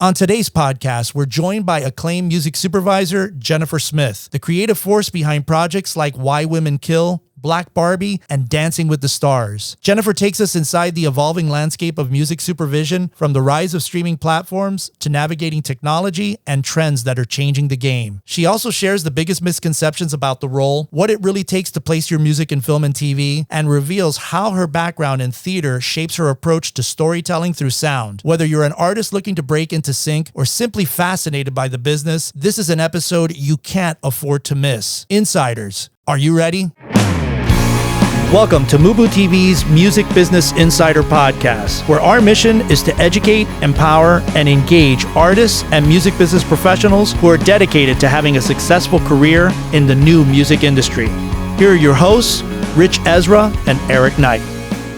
On today's podcast, we're joined by Acclaimed music supervisor, Jennifer Smith, the creative force behind projects like Why Women Kill, Black Barbie, and Dancing with the Stars. Jennifer takes us inside the evolving landscape of music supervision, from the rise of streaming platforms to navigating technology and trends that are changing the game. She also shares the biggest misconceptions about the role, what it really takes to place your music in film and TV, and reveals how her background in theater shapes her approach to storytelling through sound. Whether you're an artist looking to break into sync or simply fascinated by the business, this is an episode you can't afford to miss. Insiders, are you ready? Welcome to MUBUTV's Music Business Insider Podcast, where our mission is to educate, empower, and engage artists and music business professionals who are dedicated to having a successful career in the new music industry. Here are your hosts, Rich Ezra and Eric Knight.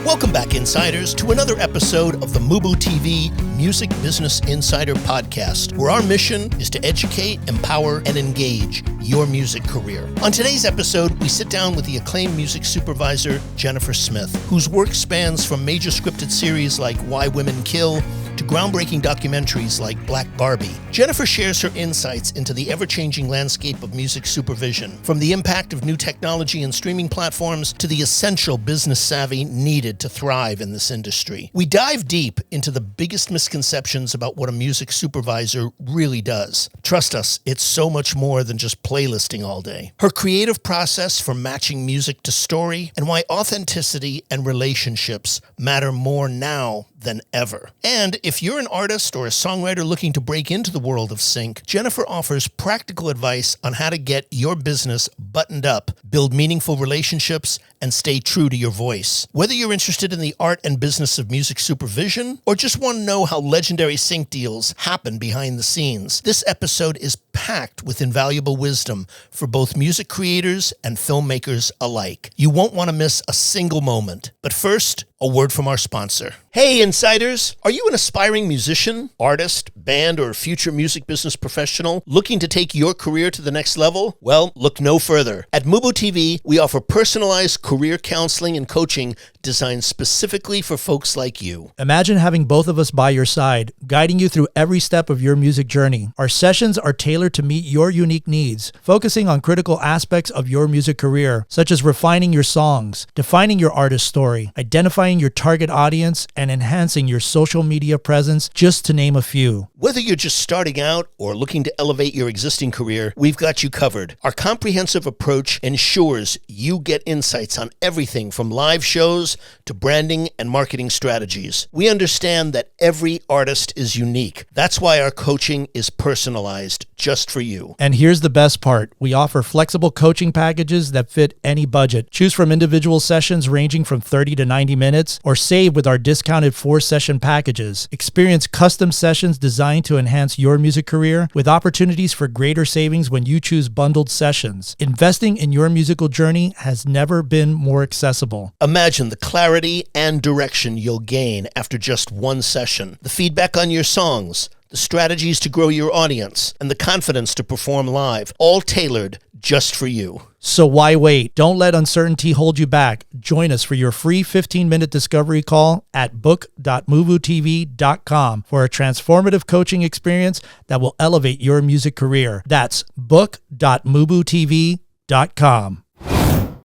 Welcome back, Insiders, to another episode of the MUBUTV Music Business Insider Podcast, where our mission is to educate, empower, and engage your music career. On today's episode, we sit down with the acclaimed music supervisor, Jennifer Smith, whose work spans from major scripted series like Why Women Kill to groundbreaking documentaries like Black Barbie. Jennifer shares her insights into the ever-changing landscape of music supervision, from the impact of new technology and streaming platforms to the essential business savvy needed to thrive in this industry. We dive deep into the biggest misconceptions about what a music supervisor really does. Trust us, it's so much more than just playlisting all day. Her creative process for matching music to story, and why authenticity and relationships matter more now than ever. And if you're an artist or a songwriter looking to break into the world of sync, Jennifer offers practical advice on how to get your business buttoned up, build meaningful relationships, and stay true to your voice. Whether you're interested in the art and business of music supervision, or just want to know how legendary sync deals happen behind the scenes, this episode is packed with invaluable wisdom for both music creators and filmmakers alike. You won't want to miss a single moment. But first, a word from our sponsor. Hey, Insiders! Are you an aspiring musician, artist, band, or future music business professional looking to take your career to the next level? Well, look no further. At MUBUTV, we offer personalized career counseling and coaching designed specifically for folks like you. Imagine having both of us by your side, guiding you through every step of your music journey. Our sessions are tailored to meet your unique needs, focusing on critical aspects of your music career, such as refining your songs, defining your artist story, identifying your target audience, and enhancing your social media presence, just to name a few. Whether you're just starting out or looking to elevate your existing career, we've got you covered. Our comprehensive approach ensures you get insights on everything from live shows to branding and marketing strategies. We understand that every artist is unique. That's why our coaching is personalized just for you. And here's the best part. We offer flexible coaching packages that fit any budget. Choose from individual sessions ranging from 30 to 90 minutes, or save with our discounted 4-session packages. Experience custom sessions designed to enhance your music career, with opportunities for greater savings when you choose bundled sessions. Investing in your musical journey has never been more accessible. Imagine the clarity and direction you'll gain after just one session. The feedback on your songs, the strategies to grow your audience, and the confidence to perform live, all tailored just for you. So why wait? Don't let uncertainty hold you back. Join us for your free 15-minute discovery call at book.mubutv.com for a transformative coaching experience that will elevate your music career. That's book.mubutv.com.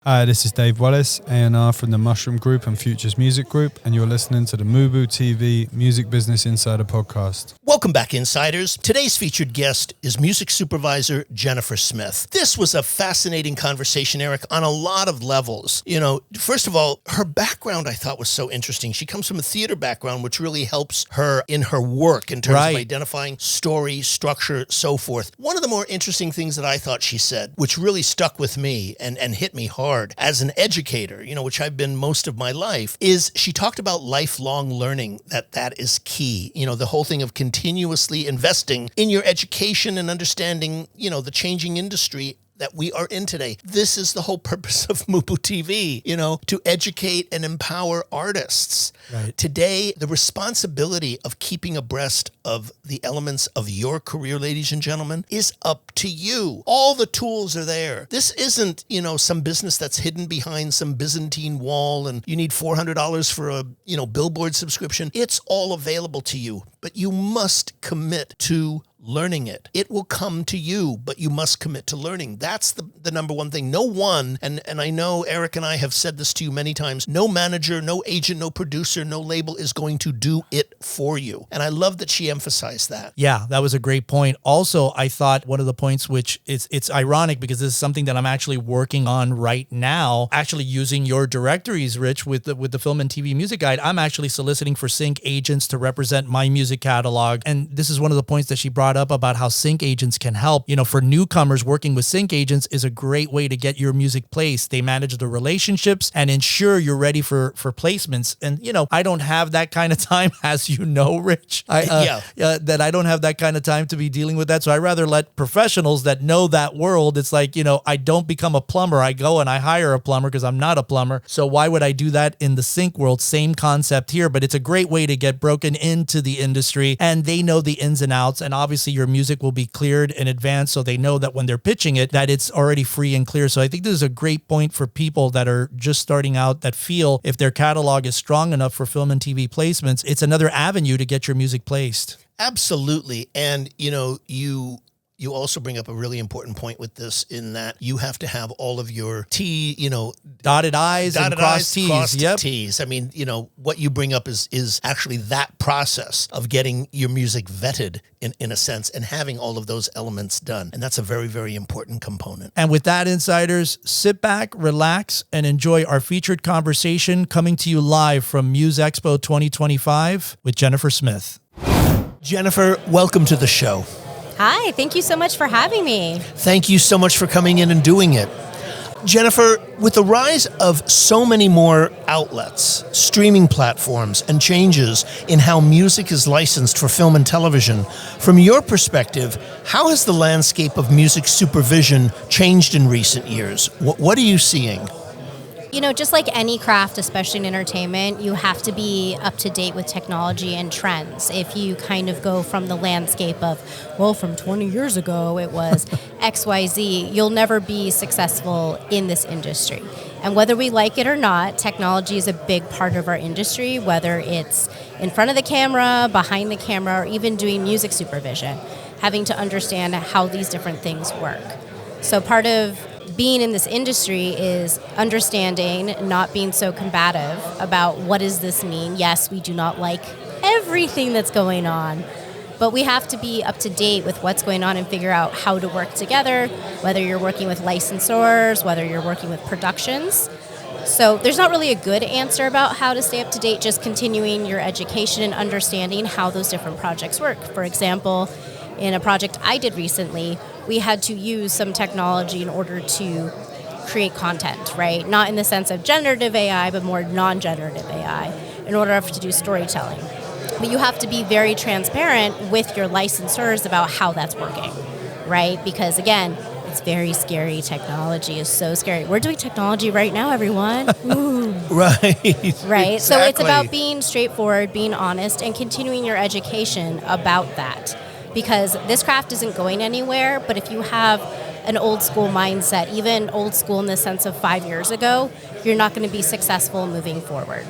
Hi, this is Dave Wallace, A&R from the Mushroom Group and Futures Music Group, and you're listening to the MUBUTV Music Business Insider Podcast. Welcome back, Insiders. Today's featured guest is music supervisor Jennifer Smith. This was a fascinating conversation, Eric, on a lot of levels. You know, first of all, her background I thought was so interesting. She comes from a theater background, which really helps her in her work in terms of identifying story, structure, so forth. One of the more interesting things that I thought she said, which really stuck with me and hit me hard as an educator, you know, which I've been most of my life, is she talked about lifelong learning, that is key. You know, the whole thing of continuously investing in your education and understanding, you know, the changing industry that we are in today. This is the whole purpose of MUBUTV, to educate and empower artists. Right. Today, the responsibility of keeping abreast of the elements of your career, ladies and gentlemen, is up to you. All the tools are there. This isn't, some business that's hidden behind some Byzantine wall and you need $400 for a, billboard subscription. It's all available to you, but you must commit to learning it. It will come to you, but you must commit to learning. That's the number one thing. No one, and I know Eric and I have said this to you many times, no manager, no agent, no producer, no label is going to do it for you. And I love that she emphasized that. Yeah, that was a great point. Also, I thought one of the points, which it's ironic because this is something that I'm actually working on right now, actually using your directories, Rich, with the film and TV music guide. I'm actually soliciting for sync agents to represent my music catalog. And this is one of the points that she brought up about how sync agents can help. For newcomers, working with sync agents is a great way to get your music placed. They manage the relationships and ensure you're ready for placements. And, I don't have that kind of time, as you know, Rich. That I don't have that kind of time to be dealing with that. So I rather let professionals that know that world. It's like, I don't become a plumber. I go and I hire a plumber because I'm not a plumber. So why would I do that in the sync world? Same concept here, but it's a great way to get broken into the industry, and they know the ins and outs. And obviously your music will be cleared in advance, so they know that when they're pitching it, that it's already free and clear. So I think this is a great point for people that are just starting out, that feel if their catalog is strong enough for film and TV placements, it's another avenue to get your music placed. Absolutely. And, you also bring up a really important point with this, in that you have to have all of your dotted I's and crossed T's. Crossed Yep. T's. I mean, what you bring up is actually that process of getting your music vetted in a sense, and having all of those elements done. And that's a very, very important component. And with that, insiders, sit back, relax, and enjoy our featured conversation coming to you live from Muse Expo 2025 with Jennifer Smith. Jennifer, welcome to the show. Hi, thank you so much for having me. Thank you so much for coming in and doing it. Jennifer, with the rise of so many more outlets, streaming platforms, and changes in how music is licensed for film and television, from your perspective, how has the landscape of music supervision changed in recent years? What are you seeing? Just like any craft, especially in entertainment, you have to be up to date with technology and trends. If you kind of go from the landscape of, from 20 years ago, it was XYZ, you'll never be successful in this industry. And whether we like it or not, technology is a big part of our industry, whether it's in front of the camera, behind the camera, or even doing music supervision, having to understand how these different things work. So part of being in this industry is understanding, not being so combative about what does this mean. Yes, we do not like everything that's going on, but we have to be up to date with what's going on and figure out how to work together, whether you're working with licensors, whether you're working with productions. So there's not really a good answer about how to stay up to date, just continuing your education and understanding how those different projects work. For example, in a project I did recently, we had to use some technology in order to create content, right? Not in the sense of generative AI, but more non-generative AI in order to do storytelling. But you have to be very transparent with your licensors about how that's working, right? Because again, it's very scary. Technology is so scary. We're doing technology right now, everyone. Ooh. Right. Right. Exactly. So it's about being straightforward, being honest, and continuing your education about that. Because this craft isn't going anywhere, but if you have an old school mindset, even old school in the sense of 5 years ago, you're not going to be successful moving forward.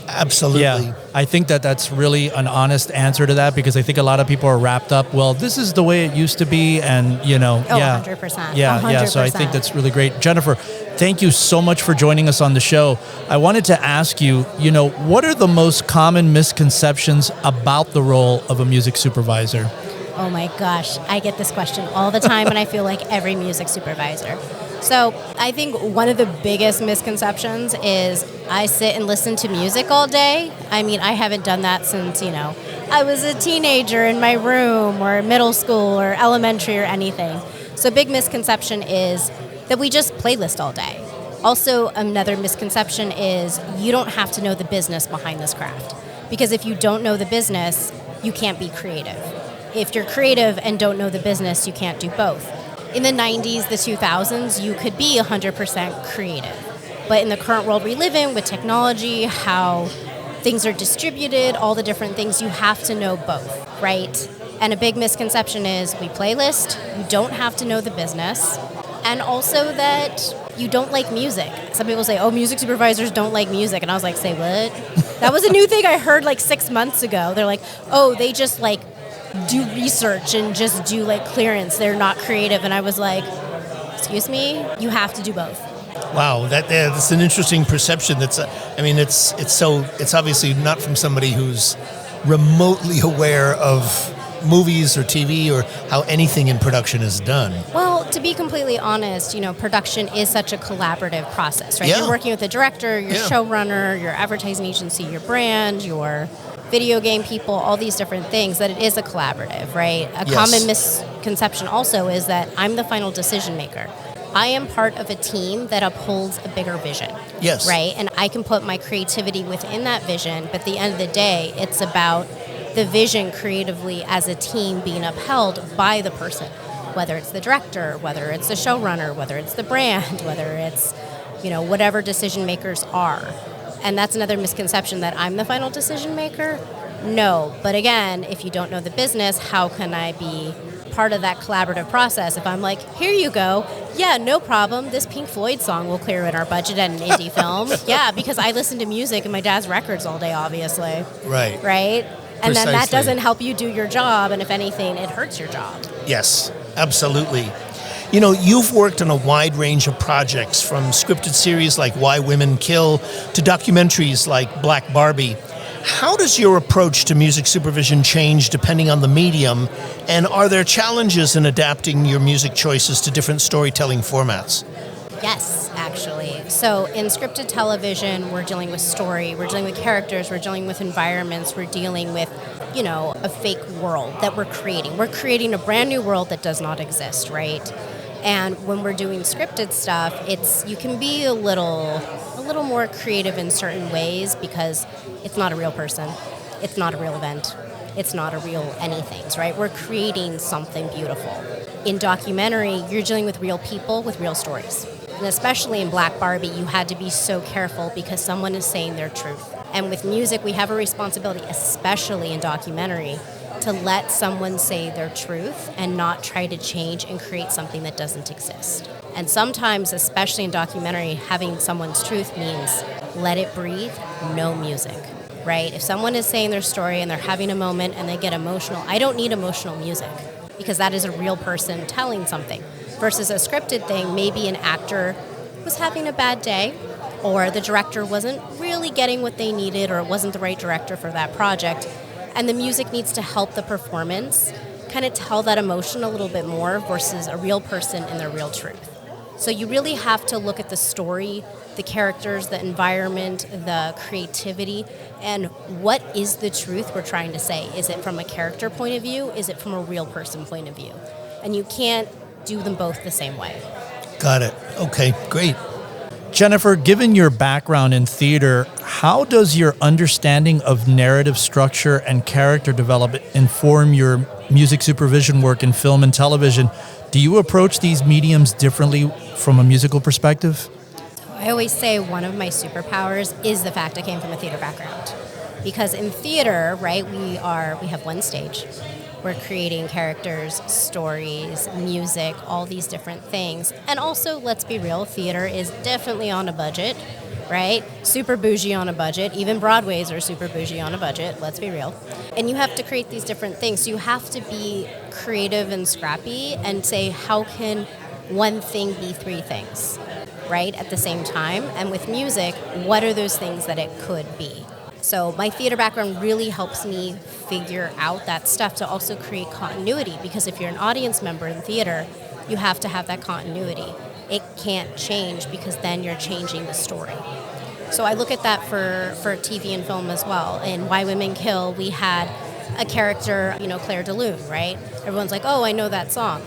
Absolutely. Yeah, I think that's really an honest answer to that, because I think a lot of people are wrapped up, this is the way it used to be, and 100%. Yeah, 100%. yeah, so I think that's really great. Jennifer, thank you so much for joining us on the show. I wanted to ask you, what are the most common misconceptions about the role of a music supervisor? Oh my gosh, I get this question all the time, and I feel like every music supervisor. So I think one of the biggest misconceptions is I sit and listen to music all day. I mean, I haven't done that since, I was a teenager in my room, or middle school or elementary or anything. So a big misconception is that we just playlist all day. Also, another misconception is you don't have to know the business behind this craft. Because if you don't know the business, you can't be creative. If you're creative and don't know the business, you can't do both. in the 90s, the 2000s, you could be 100% creative. But in the current world we live in with technology, how things are distributed, all the different things, you have to know both, right? And a big misconception is we playlist, you don't have to know the business, and also that you don't like music. Some people say, oh, music supervisors don't like music. And I was like, say what? That was a new thing I heard like 6 months ago. They're like, oh, they just like do research and just do like clearance. They're not creative. And I was like, excuse me? You have to do both. Wow, that's an interesting perception. It's obviously not from somebody who's remotely aware of movies or TV or how anything in production is done. Well, to be completely honest, production is such a collaborative process, right? Yeah. You're working with the director, your showrunner, your advertising agency, your brand, your video game people, all these different things, that it is a collaborative, right? A common misconception also is that I'm the final decision maker. I am part of a team that upholds a bigger vision. Yes. Right? And I can put my creativity within that vision, but at the end of the day, it's about the vision creatively as a team being upheld by the person, whether it's the director, whether it's the showrunner, whether it's the brand, whether it's, whatever decision makers are. And that's another misconception, that I'm the final decision maker. No, but again, if you don't know the business, how can I be part of that collaborative process? If I'm like, here you go, yeah, no problem, this Pink Floyd song will clear in our budget at an indie film. Yeah, because I listen to music and my dad's records all day, obviously. Right? And then that doesn't help you do your job, and if anything, it hurts your job. Yes, absolutely. You've worked on a wide range of projects, from scripted series like Why Women Kill to documentaries like Black Barbie. How does your approach to music supervision change depending on the medium, and are there challenges in adapting your music choices to different storytelling formats? Yes, actually. So in scripted television, we're dealing with story, we're dealing with characters, we're dealing with environments, we're dealing with, a fake world that we're creating. We're creating a brand new world that does not exist, right? And when we're doing scripted stuff, you can be a little more creative in certain ways, because it's not a real person, it's not a real event, it's not a real anything, right? We're creating something beautiful. In documentary, you're dealing with real people with real stories. And especially in Black Barbie, you had to be so careful because someone is saying their truth. And with music, we have a responsibility, especially in documentary, to let someone say their truth and not try to change and create something that doesn't exist. And sometimes, especially in documentary, having someone's truth means let it breathe, no music, right? If someone is saying their story and they're having a moment and they get emotional, I don't need emotional music, because that is a real person telling something. Versus a scripted thing, maybe an actor was having a bad day, or the director wasn't really getting what they needed, or it wasn't the right director for that project, and the music needs to help the performance kind of tell that emotion a little bit more versus a real person and their real truth. So you really have to look at the story, the characters, the environment, the creativity, and what is the truth we're trying to say? Is it from a character point of view? Is it from a real person point of view? And you can't do them both the same way. Got it. Okay, great. Jennifer, given your background in theater, how does your understanding of narrative structure and character development inform your music supervision work in film and television? Do you approach these mediums differently from a musical perspective? I always say one of my superpowers is the fact I came from a theater background. Because in theater, right, we have one stage. We're creating characters, stories, music, all these different things. And also, let's be real, theater is definitely on a budget, right? Super bougie on a budget. Even Broadways are super bougie on a budget, let's be real. And you have to create these different things. So you have to be creative and scrappy and say, how can one thing be three things, right, at the same time? And with music, what are those things that it could be? So my theater background really helps me figure out that stuff to also create continuity, because if you're an audience member in theater, you have to have that continuity. It can't change, because then you're changing the story. So I look at that for TV and film as well. In Why Women Kill, we had a character, Claire de Lune, right? Everyone's like, oh, I know that song.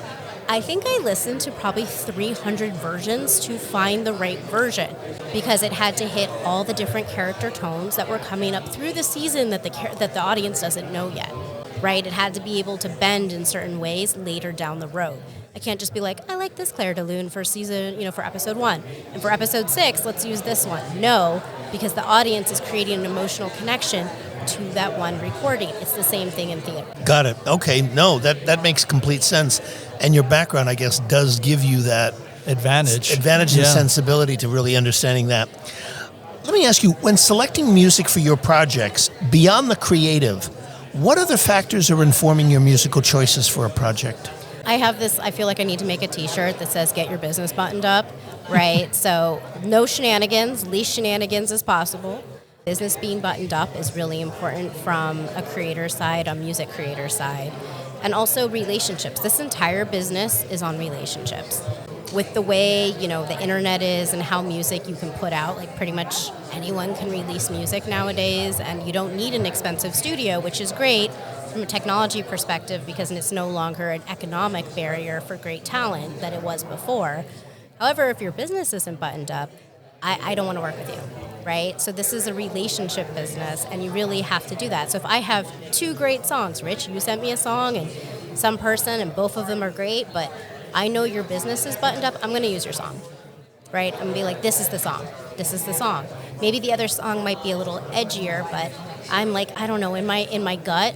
I think I listened to probably 300 versions to find the right version, because it had to hit all the different character tones that were coming up through the season that the audience doesn't know yet. right? It had to be able to bend in certain ways later down the road. I can't just be like, I like this Claire de Lune for season, for episode 1. And for episode 6, let's use this one. No, because the audience is creating an emotional connection to that one recording. It's the same thing in theater. Got it. Okay. No, that makes complete sense. And your background, I guess, does give you that Advantage and sensibility to really understanding that. Let me ask you, when selecting music for your projects, beyond the creative, what other factors are informing your musical choices for a project? I have this, I feel like I need to make a t-shirt that says, get your business buttoned up, right? So no shenanigans, least shenanigans as possible. Business being buttoned up is really important from a creator side, a music creator side, and also relationships. This entire business is on relationships. With the way, the internet is and how music you can put out, like pretty much anyone can release music nowadays, and you don't need an expensive studio, which is great from a technology perspective because it's no longer an economic barrier for great talent that it was before. However, if your business isn't buttoned up, I don't want to work with you, right? So this is a relationship business, and you really have to do that. So if I have 2 great songs, Rich, you sent me a song, and some person, and both of them are great, but I know your business is buttoned up, I'm going to use your song, right? I'm going to be like, this is the song. This is the song. Maybe the other song might be a little edgier, but I'm like, I don't know, in my gut,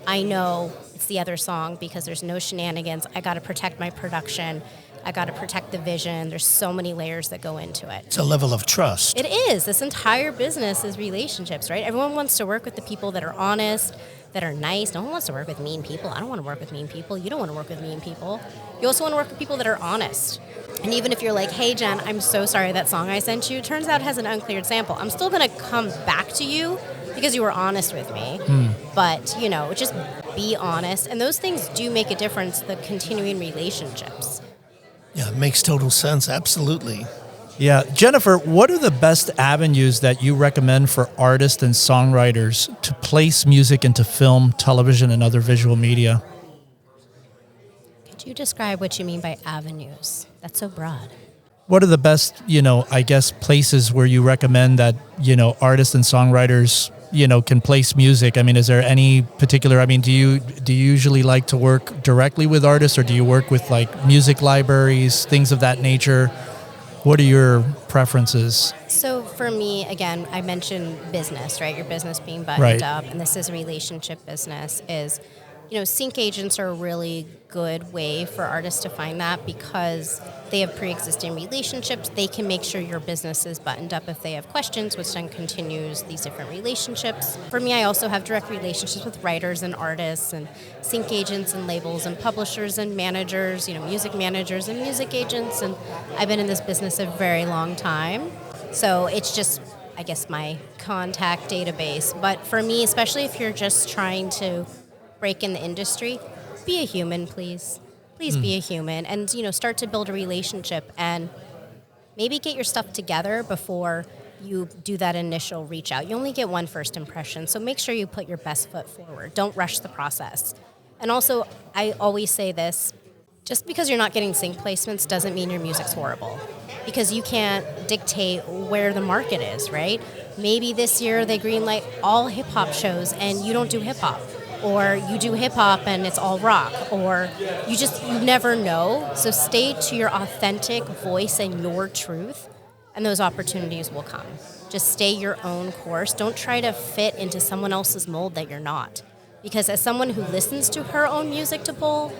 I know it's the other song because there's no shenanigans. I got to protect my production. I got to protect the vision. There's so many layers that go into it. It's a level of trust. It is. This entire business is relationships, right? Everyone wants to work with the people that are honest, that are nice. No one wants to work with mean people. I don't want to work with mean people. You don't want to work with mean people. You also want to work with people that are honest. And even if you're like, hey, Jen, I'm so sorry that song I sent you, turns out it has an uncleared sample. I'm still going to come back to you because you were honest with me. But, just be honest. And those things do make a difference, the continuing relationships. Yeah, it makes total sense. Absolutely. Yeah. Jennifer, what are the best avenues that you recommend for artists and songwriters to place music into film, television, and other visual media? Could you describe what you mean by avenues? That's so broad. What are the best, places where you recommend that, artists and songwriters, can place music? I mean, is there any particular, do you usually like to work directly with artists, or do you work with like music libraries, things of that nature? What are your preferences? So for me, again, I mentioned business, right? Your business being buttoned up, and this is a relationship business, is, sync agents are a really good way for artists to find that because they have pre-existing relationships. They can make sure your business is buttoned up if they have questions, which then continues these different relationships. For me, I also have direct relationships with writers and artists and sync agents and labels and publishers and managers, music managers and music agents. And I've been in this business a very long time. So it's just, I guess, my contact database. But for me, especially if you're just trying to break in the industry, be a human, please. Please be a human and, start to build a relationship and maybe get your stuff together before you do that initial reach out. You only get one first impression, so make sure you put your best foot forward. Don't rush the process. And also, I always say this, just because you're not getting sync placements doesn't mean your music's horrible, because you can't dictate where the market is, right? Maybe this year they greenlight all hip-hop shows and you don't do hip-hop. Or you do hip-hop and it's all rock, or you never know. So stay to your authentic voice and your truth, and those opportunities will come. Just stay your own course. Don't try to fit into someone else's mold that you're not. Because as someone who listens to her own music to pull,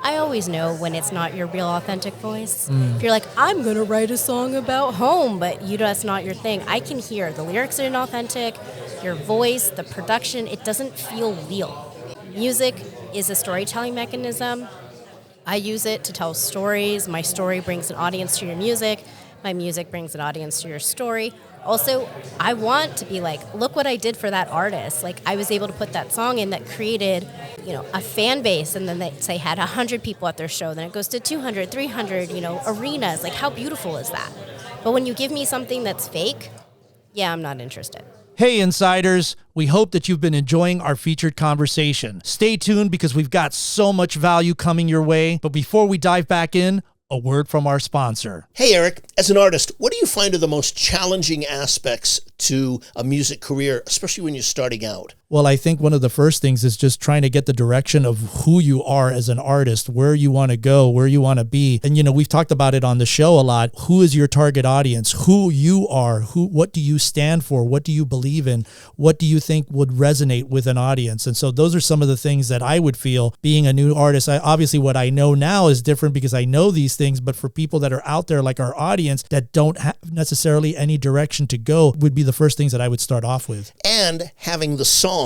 I always know when it's not your real authentic voice. If you're like, I'm going to write a song about home, but that's not your thing, I can hear the lyrics are inauthentic, your voice, the production, it doesn't feel real. Music is a storytelling mechanism. I use it to tell stories. My story brings an audience to your music. My music brings an audience to your story. Also, I want to be like, look what I did for that artist. Like, I was able to put that song in that created, a fan base, and then they say had 100 people at their show. Then it goes to 200, 300, arenas. Like, how beautiful is that? But when you give me something that's fake, yeah, I'm not interested. Hey, insiders, we hope that you've been enjoying our featured conversation. Stay tuned because we've got so much value coming your way. But before we dive back in, a word from our sponsor. Hey, Eric, as an artist, what do you find are the most challenging aspects to a music career, especially when you're starting out? Well, I think one of the first things is just trying to get the direction of who you are as an artist, where you want to go, where you want to be. And, we've talked about it on the show a lot. Who is your target audience? Who you are? What do you stand for? What do you believe in? What do you think would resonate with an audience? And so those are some of the things that I would feel being a new artist. Obviously, what I know now is different because I know these things, but for people that are out there like our audience that don't have necessarily any direction to go would be the first things that I would start off with. And having the songs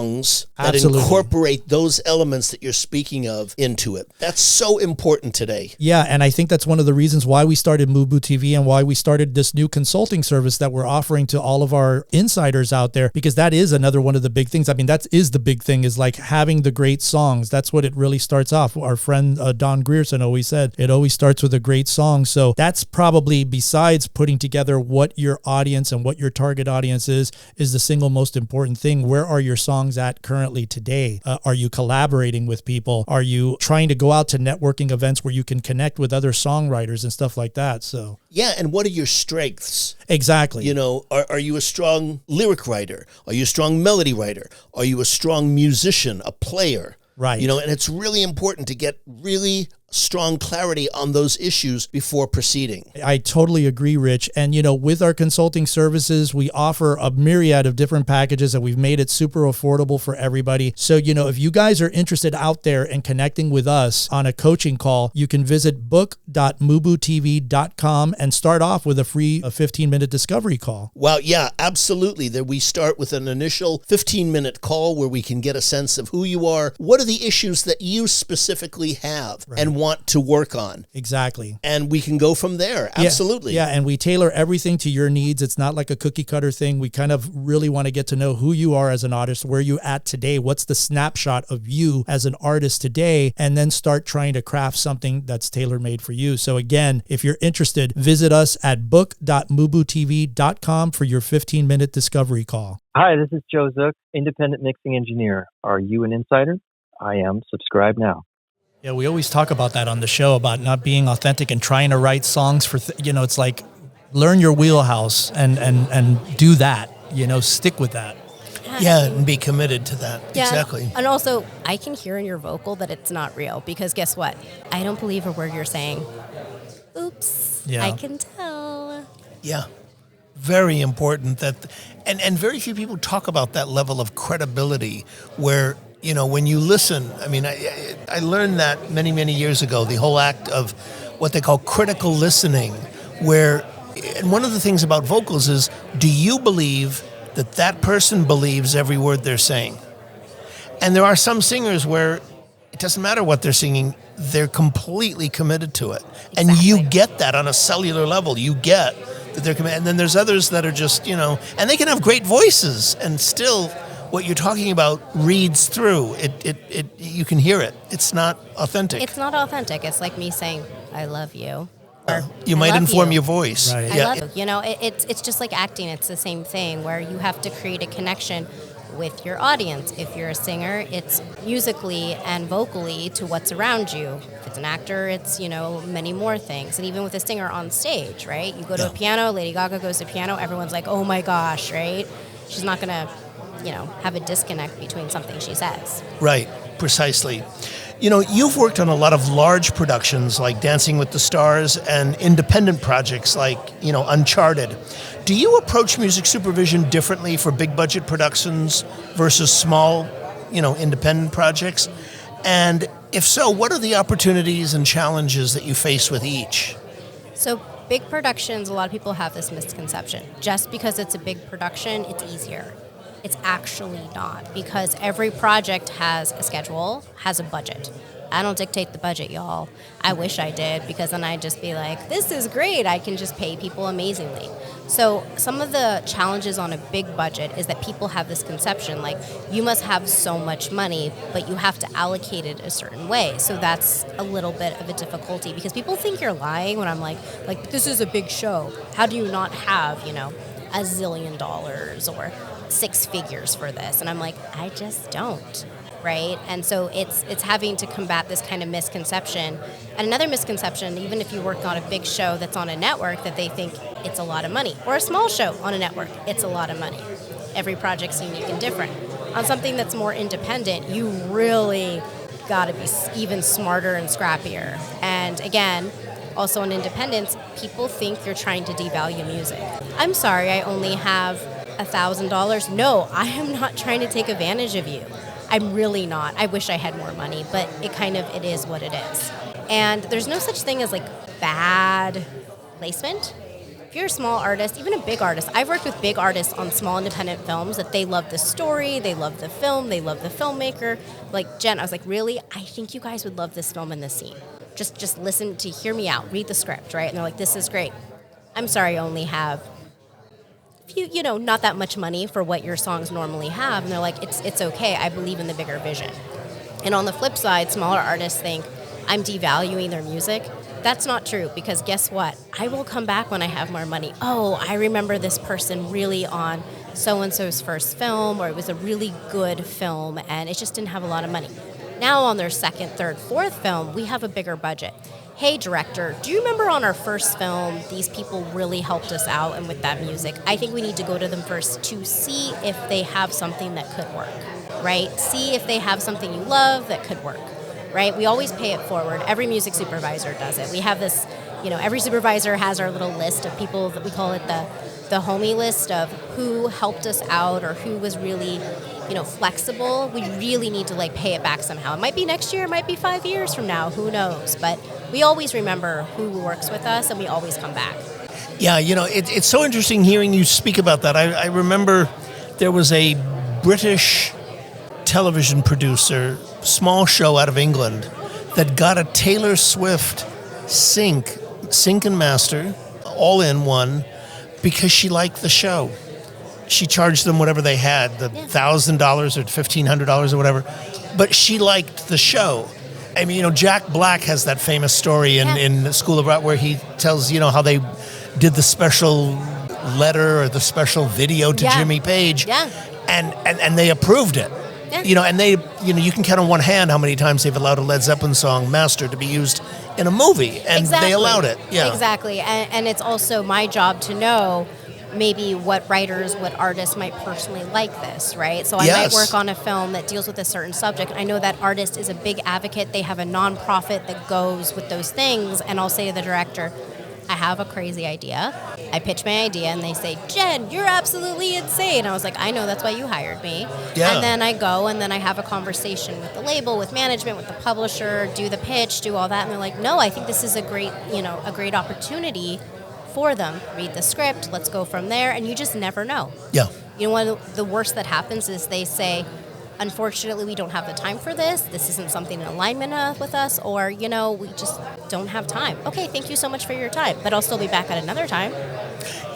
that Absolutely. incorporate those elements that you're speaking of into it. That's so important today. Yeah, and I think that's one of the reasons why we started MUBUTV and why we started this new consulting service that we're offering to all of our insiders out there, because that is another one of the big things. I mean, that is the big thing, is like having the great songs. That's what it really starts off. Our friend Don Grierson always said, it always starts with a great song. So that's probably, besides putting together what your audience and what your target audience is the single most important thing. Where are your songs at currently today? Are you collaborating with people? Are you trying to go out to networking events where you can connect with other songwriters and stuff like that? So yeah, and what are your strengths? Exactly. Are you a strong lyric writer? Are you a strong melody writer? Are you a strong musician, a player? Right. And it's really important to get really strong clarity on those issues before proceeding. I totally agree, Rich. And, with our consulting services, we offer a myriad of different packages and we've made it super affordable for everybody. So, if you guys are interested out there in connecting with us on a coaching call, you can visit book.mubutv.com and start off with a free 15-minute discovery call. Well, yeah, absolutely. There we start with an initial 15-minute call where we can get a sense of who you are, what are the issues that you specifically have, right, and want to work on. Exactly. And we can go from there. Absolutely. Yeah, and we tailor everything to your needs. It's not like a cookie cutter thing. We kind of really want to get to know who you are as an artist, where you at today, what's the snapshot of you as an artist today, and then start trying to craft something that's tailor-made for you. So again, if you're interested, visit us at book.mubutv.com for your 15-minute discovery call. Hi, this is Joe Zook, independent mixing engineer. Are you an insider? I am. Subscribe now. Yeah, we always talk about that on the show, about not being authentic and trying to write songs for, it's like learn your wheelhouse and do that, stick with that. Yeah, and be committed to that. Yeah, exactly. And also, I can hear in your vocal that it's not real, because guess what? I don't believe a word you're saying. Oops. Yeah. I can tell. Yeah. Very important that, and very few people talk about that level of credibility where, when you listen, I mean, I learned that many, many years ago, the whole act of what they call critical listening, where, and one of the things about vocals is, do you believe that person believes every word they're saying? And there are some singers where it doesn't matter what they're singing, they're completely committed to it. And you get that on a cellular level. You get that they're committed. And then there's others that are just, and they can have great voices and still what you're talking about reads through. It you can hear it. It's not authentic. It's not authentic. It's like me saying, I love you. Or, you might inform your voice. Right. I love you. It's just like acting. It's the same thing where you have to create a connection with your audience. If you're a singer, it's musically and vocally to what's around you. If it's an actor, it's, many more things. And even with a singer on stage, right? You go to a piano, Lady Gaga goes to piano, everyone's like, oh my gosh, right? She's not going to, have a disconnect between something she says. Right, precisely. You've worked on a lot of large productions like Dancing with the Stars and independent projects like, Uncharted. Do you approach music supervision differently for big budget productions versus small, independent projects? And if so, what are the opportunities and challenges that you face with each? So big productions, a lot of people have this misconception. Just because it's a big production, it's easier. It's actually not, because every project has a schedule, has a budget. I don't dictate the budget, y'all. I wish I did, because then I'd just be like, this is great. I can just pay people amazingly. So some of the challenges on a big budget is that people have this conception, like, you must have so much money, but you have to allocate it a certain way. So that's a little bit of a difficulty, because people think you're lying when I'm like, this is a big show. How do you not have, $1 zillion or 6 figures for this? And I'm like, I just don't, right? And so it's having to combat this kind of misconception. And another misconception, even if you work on a big show that's on a network, that they think it's a lot of money, or a small show on a network, it's a lot of money. Every project's unique and different. On something that's more independent, you really got to be even smarter and scrappier. And again, also in independence, people think you're trying to devalue music. I'm sorry, I only have $1,000. No, I am not trying to take advantage of you. I'm really not. I wish I had more money, but it is what it is. And there's no such thing as like bad placement. If you're a small artist, even a big artist, I've worked with big artists on small independent films that they love the story, they love the film, they love the filmmaker. Like Jen, I was like, really? I think you guys would love this film and this scene. Just listen to, hear me out, read the script, right? And they're like, this is great. I'm sorry, I only have not that much money for what your songs normally have. And they're like, it's okay. I believe in the bigger vision. And on the flip side, smaller artists think I'm devaluing their music. That's not true, because guess what? I will come back when I have more money. Oh, I remember this person really on so-and-so's first film, or it was a really good film, and it just didn't have a lot of money. Now on their second, third, fourth film, we have a bigger budget. Hey, director, do you remember on our first film, these people really helped us out and with that music? I think we need to go to them first to see if they have something that could work, right? See if they have something you love that could work. Right? We always pay it forward. Every music supervisor does it. We have this, every supervisor has our little list of people that we call it the homie list of who helped us out or who was really, flexible. We really need to pay it back somehow. It might be next year, it might be 5 years from now, who knows? But we always remember who works with us and we always come back. Yeah, it's so interesting hearing you speak about that. I remember there was a British television producer, small show out of England, that got a Taylor Swift sync and master, all in one, because she liked the show. She charged them whatever they had, the $1,000 or $1,500 or whatever, but she liked the show. I mean, Jack Black has that famous story in School of Rock where he tells, how they did the special letter or the special video to Jimmy Page, and they approved it. Yeah. And they, you can count on one hand how many times they've allowed a Led Zeppelin song, Master, to be used in a movie, and they allowed it. Yeah, exactly. And it's also my job to know maybe what writers, what artists might personally like this, right? So I might work on a film that deals with a certain subject. I know that artist is a big advocate. They have a nonprofit that goes with those things, and I'll say to the director, I have a crazy idea. I pitch my idea and they say, Jen, you're absolutely insane. I was like, I know, that's why you hired me. Yeah. And then I go and then I have a conversation with the label, with management, with the publisher, do the pitch, do all that. And they're like, no, I think this is a great opportunity for them. Read the script, let's go from there. And you just never know. Yeah. One of the worst that happens is they say, unfortunately, we don't have the time for this. This isn't something in alignment with us, or, we just don't have time. Okay, thank you so much for your time, but I'll still be back at another time.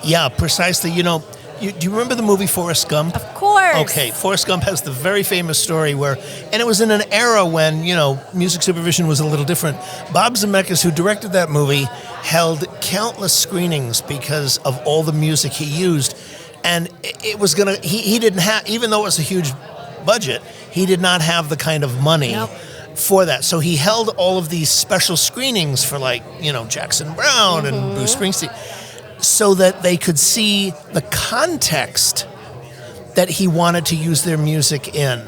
Yeah, precisely. Do you remember the movie Forrest Gump? Of course. Okay, Forrest Gump has the very famous story and it was in an era when, music supervision was a little different. Bob Zemeckis, who directed that movie, held countless screenings because of all the music he used. And it was he didn't have, even though it was a huge budget, he did not have the kind of money for that. So he held all of these special screenings for Jackson Browne and Bruce Springsteen, so that they could see the context that he wanted to use their music in.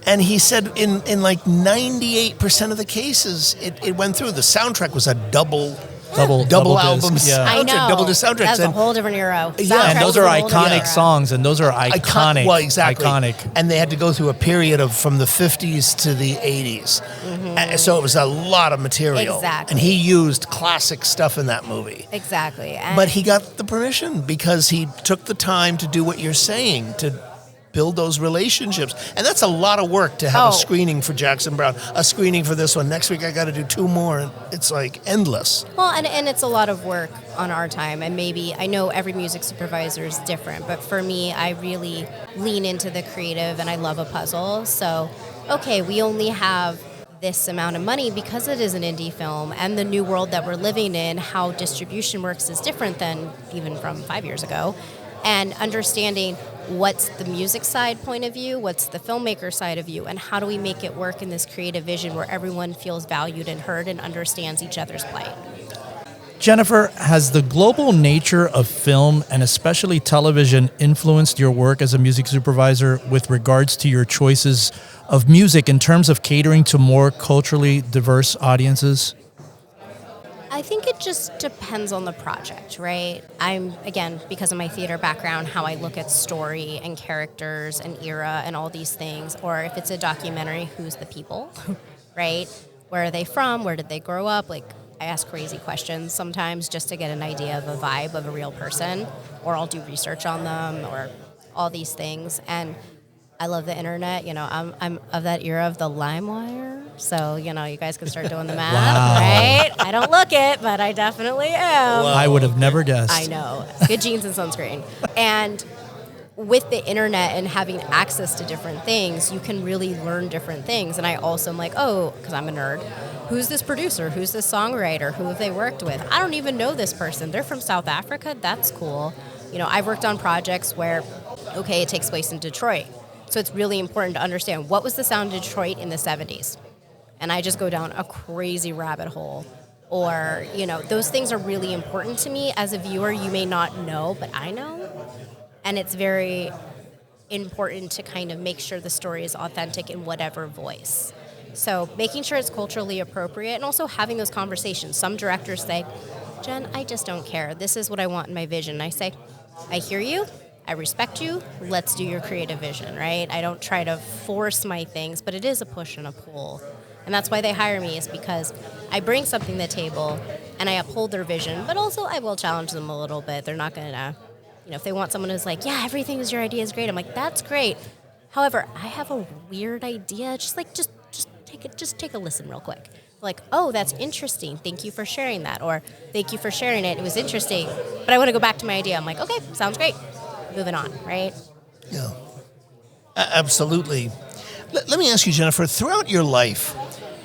And he said in 98% of the cases, it went through. The soundtrack was a double albums. Yeah. I know. Double disc soundtracks. That's a whole different era. Yeah, and those are iconic songs, and those are iconic. Well, exactly. Iconic. And they had to go through a period from the 50s to the 80s. And so it was a lot of material. Exactly. And he used classic stuff in that movie. Exactly. But he got the permission because he took the time to do what you're saying, to build those relationships. And that's a lot of work to have a screening for Jackson Browne, a screening for this one. Next week I got to do 2 more, and it's endless. Well, and it's a lot of work on our time, and maybe I know every music supervisor is different, but for me, I really lean into the creative and I love a puzzle. So, okay, we only have this amount of money because it is an indie film, and the new world that we're living in, how distribution works is different than even from 5 years ago. And understanding what's the music side point of view, what's the filmmaker side of view, and how do we make it work in this creative vision where everyone feels valued and heard and understands each other's plight. Jennifer, has the global nature of film and especially television influenced your work as a music supervisor with regards to your choices of music in terms of catering to more culturally diverse audiences? I think it just depends on the project, right? I'm, again, because of my theater background, how I look at story and characters and era and all these things, or if it's a documentary, who's the people, right? Where are they from? Where did they grow up? Like, I ask crazy questions sometimes just to get an idea of a vibe of a real person, or I'll do research on them, or all these things. And I love the internet. You know, I'm of that era of the LimeWire. So, you know, you guys can start doing the math, right? I don't look it, but I definitely am. I would have never guessed. I know. Good jeans and sunscreen. And with the internet and having access to different things, you can really learn different things. And I also am like, oh, because I'm a nerd, who's this producer? Who's this songwriter? Who have they worked with? I don't even know this person. They're from South Africa? That's cool. You know, I've worked on projects where, okay, it takes place in Detroit. So it's really important to understand what was the sound of Detroit in the 70s. And I just go down a crazy rabbit hole. Or, you know, those things are really important to me. As a viewer, you may not know, but I know. And it's very important to kind of make sure the story is authentic in whatever voice. So making sure it's culturally appropriate and also having those conversations. Some directors say, Jen, I just don't care. This is what I want in my vision. And I say, I hear you. I respect you. Let's do your creative vision, right? I don't try to force my things, but it is a push and a pull. And that's why they hire me, is because I bring something to the table and I uphold their vision, but also I will challenge them a little bit. They're not going to, you know, if they want someone who's like, yeah, everything is your idea is great. I'm like, that's great. However, I have a weird idea. Just take a listen real quick. Like, oh, that's interesting. Thank you for sharing that. Or thank you for sharing it. It was interesting. But I want to go back to my idea. I'm like, okay, sounds great. Moving on, right? Yeah, absolutely. Let me ask you, Jennifer, throughout your life,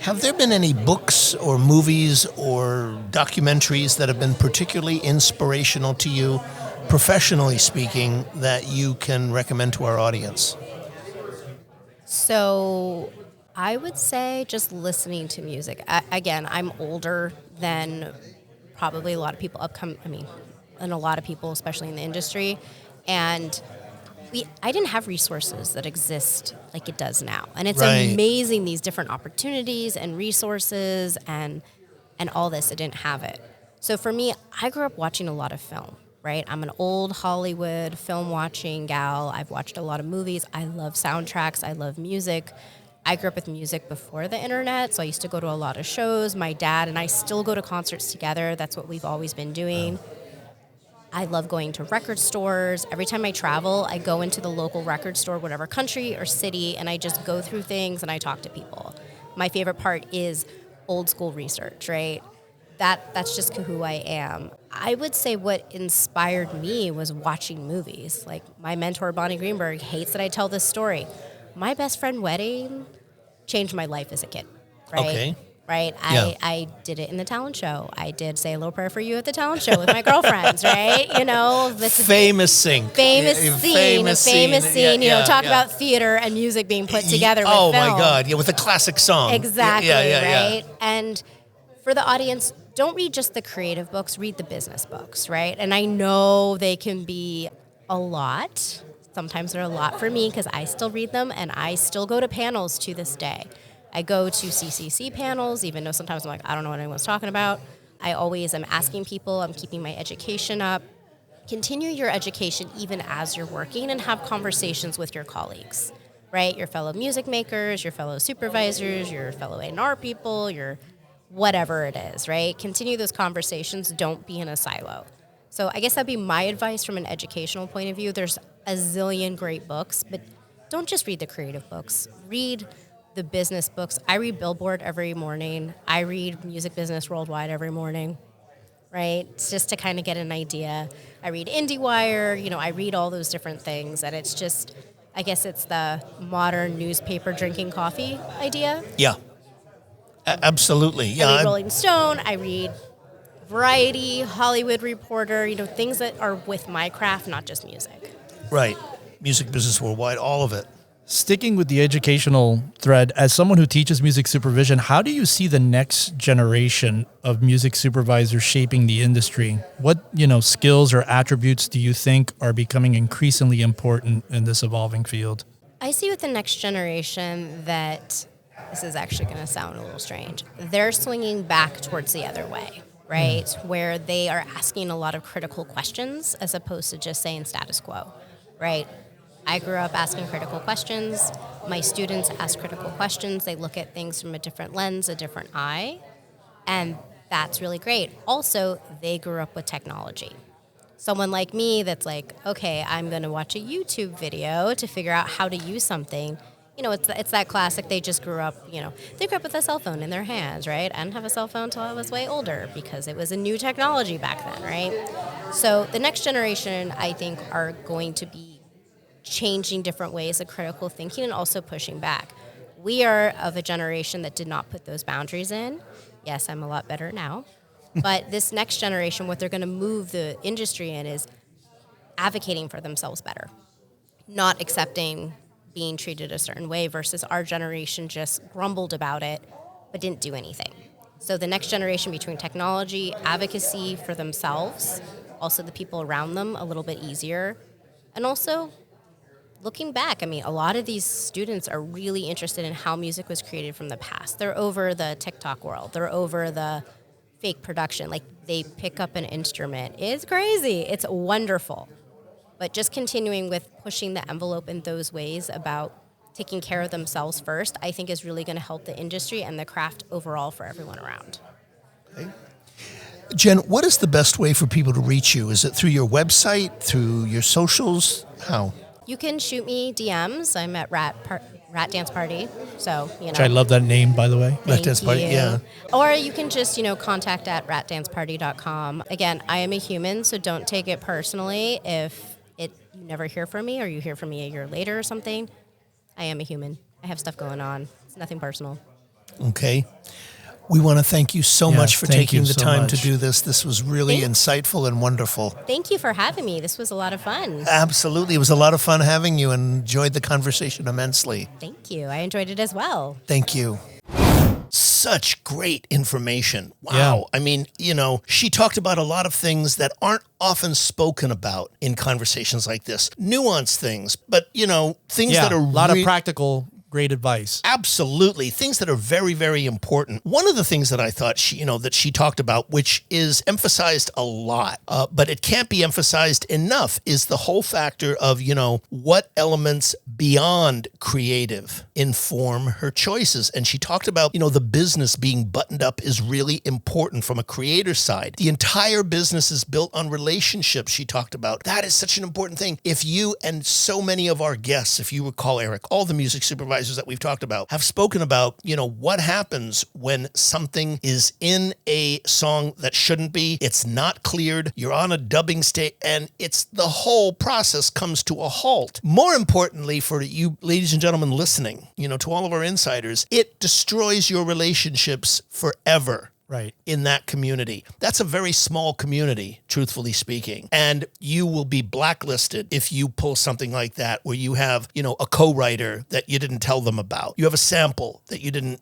have there been any books or movies or documentaries that have been particularly inspirational to you, professionally speaking, that you can recommend to our audience? So I would say just listening to music. Again, I'm older than probably a lot of people and a lot of people, especially in the industry. And I didn't have resources that exist like it does now. And it's amazing, these different opportunities and resources and all this. I didn't have it. So for me, I grew up watching a lot of film, right? I'm an old Hollywood film watching gal. I've watched a lot of movies. I love soundtracks. I love music. I grew up with music before the internet, so I used to go to a lot of shows. My dad and I still go to concerts together. That's what we've always been doing. I love going to record stores. Every time I travel, I go into the local record store, whatever country or city, and I just go through things and I talk to people. My favorite part is old school research, right? That's just who I am. I would say what inspired me was watching movies. Like, my mentor, Bonnie Greenberg, hates that I tell this story. My best friend wedding changed my life as a kid, right? Okay. Right? Yeah. I did it in the talent show. I did Say a Little Prayer for You at the talent show with my girlfriends, right? You know, this is Famous scene. You know, talk about theater and music being put together with film. my God, yeah, with a classic song. Exactly, right? Yeah. And for the audience, don't read just the creative books, read the business books, right? And I know they can be a lot. Sometimes they're a lot for me because I still read them and I still go to panels to this day. I go to CCC panels, even though sometimes I'm like, I don't know what anyone's talking about. I always am asking people, I'm keeping my education up. Continue your education even as you're working and have conversations with your colleagues, right? Your fellow music makers, your fellow supervisors, your fellow A&R people, your whatever it is, right? Continue those conversations. Don't be in a silo. So I guess that'd be my advice from an educational point of view. There's a zillion great books, but don't just read the creative books. Read the business books. I read Billboard every morning. I read Music Business Worldwide every morning, right? It's just to kind of get an idea. I read IndieWire, you know, I read all those different things. And it's just, I guess it's the modern newspaper drinking coffee idea. Yeah. Absolutely. Yeah. I read Rolling Stone. I read Variety, Hollywood Reporter, you know, things that are with my craft, not just music. Right. Music Business Worldwide, all of it. Sticking with the educational thread, as someone who teaches music supervision, how do you see the next generation of music supervisors shaping the industry? What, skills or attributes do you think are becoming increasingly important in this evolving field? I see with the next generation that this is actually going to sound a little strange. They're swinging back towards the other way, right? Where they are asking a lot of critical questions as opposed to just saying status quo, right? I grew up asking critical questions. My students ask critical questions. They look at things from a different lens, a different eye, and that's really great. Also, they grew up with technology. Someone like me that's like, okay, I'm going to watch a YouTube video to figure out how to use something. It's that classic, they just grew up, they grew up with a cell phone in their hands, right? I didn't have a cell phone until I was way older because it was a new technology back then, right? So the next generation, I think, are going to be changing different ways of critical thinking and also pushing back. We are of a generation that did not put those boundaries in. Yes, I'm a lot better now. But this next generation, what they're going to move the industry in is advocating for themselves better, not accepting being treated a certain way versus our generation just grumbled about it but didn't do anything. So the next generation between technology, advocacy for themselves, also the people around them a little bit easier, and also looking back, a lot of these students are really interested in how music was created from the past. They're over the TikTok world. They're over the fake production. Like, they pick up an instrument. It's crazy. It's wonderful. But just continuing with pushing the envelope in those ways about taking care of themselves first, I think is really going to help the industry and the craft overall for everyone around. Okay. Jen, what is the best way for people to reach you? Is it through your website, through your socials? How? You can shoot me DMs. I'm at Rat Dance Party, so, Which I love that name, by the way. Rat Dance Party, yeah. Or you can just, contact at ratdanceparty.com. Again, I am a human, so don't take it personally if you never hear from me or you hear from me a year later or something. I am a human. I have stuff going on. It's nothing personal. Okay. We want to thank you so much for taking the time to do this. This was really insightful and wonderful. Thank you for having me. This was a lot of fun. Absolutely. It was a lot of fun having you and enjoyed the conversation immensely. Thank you. I enjoyed it as well. Thank you. Such great information. Wow. Yeah. She talked about a lot of things that aren't often spoken about in conversations like this. Nuanced things, but, things that are a lot of practical great advice. Absolutely. Things that are very, very important. One of the things that I thought that she talked about, which is emphasized a lot, but it can't be emphasized enough, is the whole factor of, what elements beyond creative inform her choices. And she talked about, the business being buttoned up is really important from a creator's side. The entire business is built on relationships, she talked about. That is such an important thing. If you and so many of our guests, if you recall, Eric, all the music supervisors that we've talked about have spoken about, what happens when something is in a song that shouldn't be, it's not cleared, you're on a dubbing state, and it's the whole process comes to a halt. More importantly, for you ladies and gentlemen listening, to all of our insiders, it destroys your relationships forever. Right. In that community. That's a very small community, truthfully speaking. And you will be blacklisted if you pull something like that where you have, a co-writer that you didn't tell them about. You have a sample that you didn't,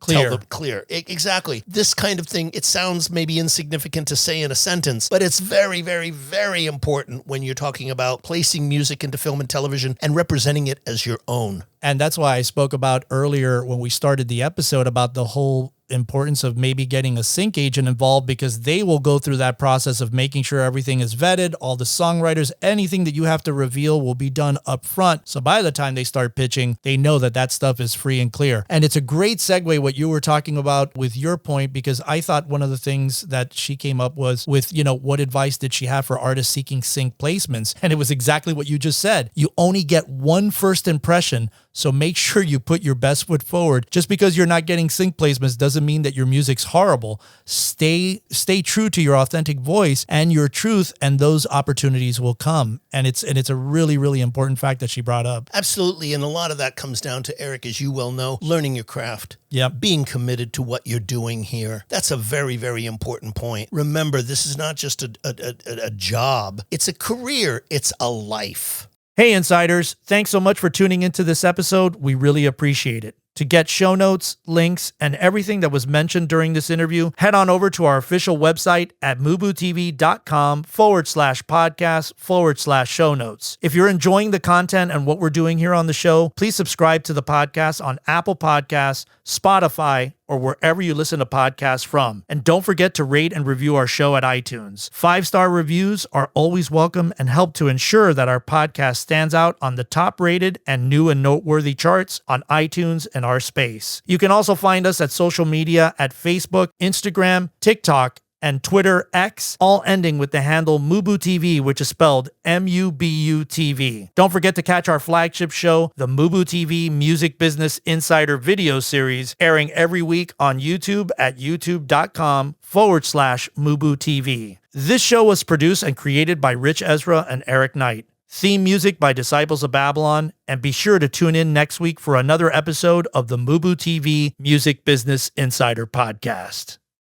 clear. Exactly. This kind of thing, it sounds maybe insignificant to say in a sentence, but it's very, very, very important when you're talking about placing music into film and television and representing it as your own. And that's why I spoke about earlier when we started the episode about the whole importance of maybe getting a sync agent involved, because they will go through that process of making sure everything is vetted, all the songwriters, anything that you have to reveal will be done up front. So by the time they start pitching, they know that that stuff is free and clear. And it's a great segue what you were talking about with your point, because I thought one of the things that she came up was with, what advice did she have for artists seeking sync placements? And it was exactly what you just said. You only get one first impression. So make sure you put your best foot forward. Just because you're not getting sync placements doesn't mean that your music's horrible. Stay true to your authentic voice and your truth, and those opportunities will come. And it's a really, really important fact that she brought up. Absolutely. And a lot of that comes down to, Eric, as you well know, learning your craft. Yep. Being committed to what you're doing here. That's a very, very important point. Remember, this is not just a job. It's a career. It's a life. Hey, insiders, thanks so much for tuning into this episode. We really appreciate it. To get show notes, links, and everything that was mentioned during this interview, head on over to our official website at MUBUTV.com/podcast/show notes. If you're enjoying the content and what we're doing here on the show, please subscribe to the podcast on Apple Podcasts, Spotify, or wherever you listen to podcasts from. And don't forget to rate and review our show at iTunes. 5-star reviews are always welcome and help to ensure that our podcast stands out on the top-rated and new and noteworthy charts on iTunes and our space. You can also find us at social media at Facebook, Instagram, TikTok, and Twitter X, all ending with the handle MUBUTV, which is spelled MUBUTV. Don't forget to catch our flagship show, the MUBUTV Music Business Insider video series, airing every week on YouTube at youtube.com/MUBUTV. This show was produced and created by Rich Ezra and Eric Knight. Theme music by Disciples of Babylon, and be sure to tune in next week for another episode of the MUBUTV Music Business Insider Podcast.